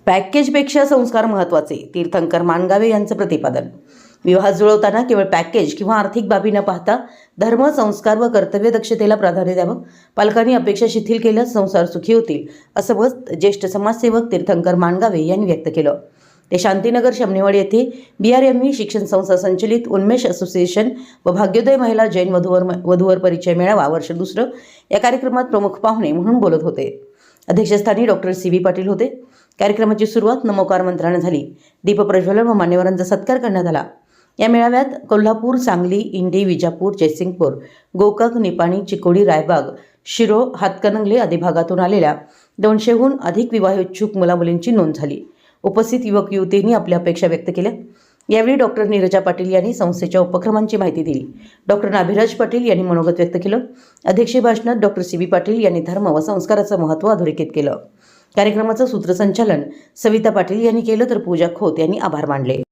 पॅकेजपेक्षा संस्कार महत्त्वाचे, तीर्थंकर माणगावे यांचं प्रतिपादन. विवाह जुळवताना केवळ पॅकेज किंवा आर्थिक बाबी न पाहता धर्म, संस्कार व कर्तव्य दक्षतेला प्राधान्य द्यावं. पालकांनी अपेक्षा शिथिल केल्यास संसार सुखी होतील, असं मत ज्येष्ठ समाजसेवक तीर्थंकर माणगावे यांनी व्यक्त केलं. ते शांतीनगर शमनेवाडी येथे BRME शिक्षण संस्था संचलित उन्मेष असोसिएशन व भाग्योदय महिला जैन वधूवर परिचय मेळावा वर्ष दुसरं या कार्यक्रमात प्रमुख पाहुणे म्हणून बोलत होते. अध्यक्षस्थानी डॉक्टर CB पाटील होते. कार्यक्रमाची सुरुवात नमोकार मंत्राने झाली. दीप प्रज्वलन व मान्यवरांचा सत्कार करण्यात आला. या मेळाव्यात कोल्हापूर, सांगली, इंडी, विजापूर, जयसिंगपूर, गोकाक, निपाणी, चिकोडी, रायबाग, शिरो, हातकणंगले आदी भागातून आलेल्या 200हून अधिक विवाहोत्सुक मुलामुलींची नोंद झाली. उपस्थित युवक युवतींनी आपल्या अपेक्षा व्यक्त केल्या. यावेळी डॉक्टर नीरजा पाटील यांनी संस्थेच्या उपक्रमांची माहिती दिली. डॉक्टर नाभिराज पाटील यांनी मनोगत व्यक्त केलं. अध्यक्षीय भाषणात डॉक्टर CB पाटील यांनी धर्म व संस्काराचं महत्त्व अधोरेखित केलं. कार्यक्रमाचं सूत्रसंचालन सविता पाटील यांनी केलं, तर पूजा खोत यांनी आभार मानले.